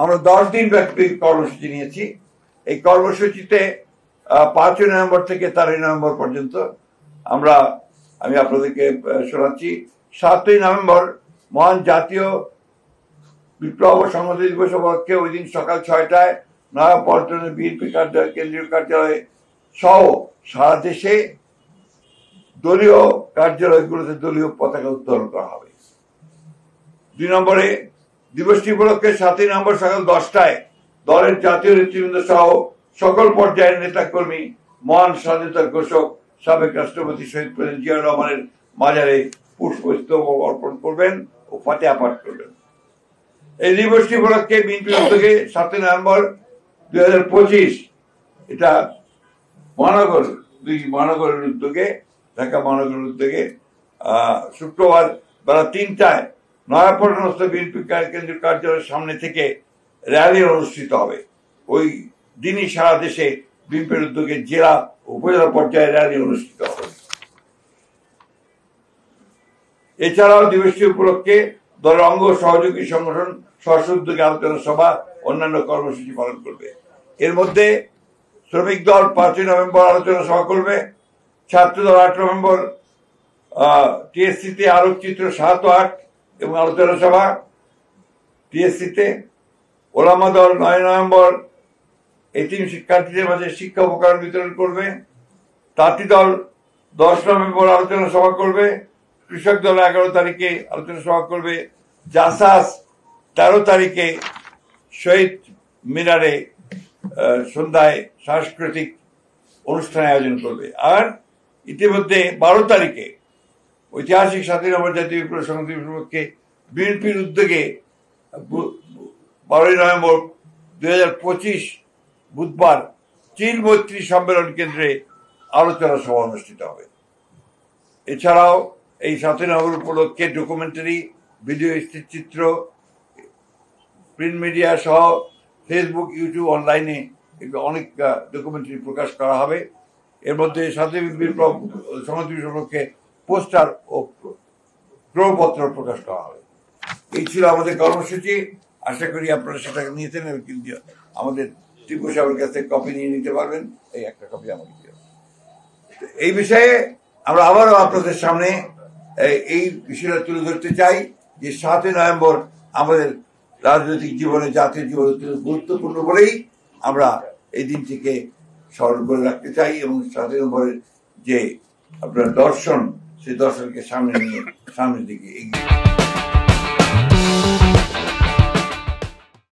আমরা 10 দিন ব্যাপী কর্মসূচি নিয়েছি। এই কর্মসূচিতে 5 নভেম্বর থেকে 13 নভেম্বর পর্যন্ত আমি আপনাদেরকে শোনাচ্ছি। 7 নভেম্বর মহান জাতীয় বিপ্লব ও সংহতি দিবস উপলক্ষে ওই দিন সকাল 6টায় নয়াপল্টনের বিএনপি কেন্দ্রীয় কার্যালয়ে সহ সারা দেশে দলীয় কার্যালয়গুলোতে দলীয় পতাকা উত্তোলন করা হবে। 2 নম্বরে দিবসটি উপলক্ষে 7 নভেম্বর সকাল 10টায় দলের জাতীয় নেতৃবৃন্দ সহ সকল পর্যায়ের নেতাকর্মী মহান স্বাধীনতার ঘোষক সাবেক রাষ্ট্রপতি শহীদ প্রেসিডেন্ট জিয়াউর রহমানের মাজারে পুষ্পস্তবক অর্পণ করবেন ও ফাতিহা পাঠ করবেন। এই দিবসটি উপলক্ষে বিএনপির উদ্যোগে 7 নভেম্বর 2025 এটা মহানগরের উদ্যোগে, ঢাকা মহানগরের উদ্যোগে শুক্রবার বেলা 3টায় নয়াপল্টনস্থ বিএনপি কেন্দ্রীয় কার্যালয়ের সামনে থেকে র্যালি অনুষ্ঠিত হবে। ওই দিনই সারা দেশে বিএনপির উদ্যোগে জেলা উপজেলা পর্যায়ে র্যালি অনুষ্ঠিত হবে। এছাড়াও দিবসটি উপলক্ষে দলের অঙ্গ সহযোগী সংগঠন স্ব উদ্যোগে আলোচনা সভা অন্যান্য কর্মসূচি পালন করবে। এর মধ্যে শ্রমিক দল 5 নভেম্বর আলোচনা সভা করবে, ছাত্র দল 8 নভেম্বর টিএসসিতে আলোকচিত্র 7 ও 8 এবং আলোচনা সভা টিএসসিতে, ওলামা দল 9 নভেম্বর এতিম শিক্ষার্থীদের মাঝে শিক্ষা উপকরণ বিতরণ করবে, তাঁতি দল 10 নভেম্বর আলোচনা সভা করবে, কৃষক দল 11 তারিখে আলোচনা সভা করবে, জাসাস 13 তারিখে শহীদ মিনারে সন্ধ্যায় সাংস্কৃতিক অনুষ্ঠান আয়োজন করবে। আর ইতিমধ্যে 12 তারিখে ঐতিহাসিক 7 নভেম্বর জাতীয় বিপ্লব সংহতি দিবস উপলক্ষে বিএনপির উদ্যোগে 12 নভেম্বর 2025 বুধবার চীন মৈত্রী সম্মেলন কেন্দ্রে আলোচনা সভা অনুষ্ঠিত হবে। এছাড়াও এই 7 নভেম্বর উপলক্ষে ডকুমেন্টারি, ভিডিও স্থিরচিত্র, প্রিন্ট মিডিয়া সহ ফেসবুক, ইউটিউব, অনলাইনে অনেক ডকুমেন্টারি প্রকাশ করা হবে। এর মধ্যে 7 বিপ্লব সংহতি দিবস উপলক্ষে পোস্টার ও প্রপত্র প্রকাশ করা হবে। এই ছিল আমাদের কর্মসূচি। আশা করি আপনারা সেটা নিয়েছেন এবং আমাদের টিপু সাহেবের কাছে কপি নিয়ে নিতে পারবেন। এই একটা কপি আমাকে দিও। এই বিষয়ে আমরা আবারও আপনাদের সামনে এই বিষয়টা তুলে ধরতে চাই যে 7 নভেম্বর আমাদের রাজনৈতিক জীবনে, জাতীয় জীবনে গুরুত্বপূর্ণ বলেই আমরা এই দিনটিকে স্মরণ করে রাখতে চাই এবং 7 নভেম্বরের যে আপনার দর্শন, সেই দর্শনকে সামনে নিয়ে সামনের দিকে এগিয়ে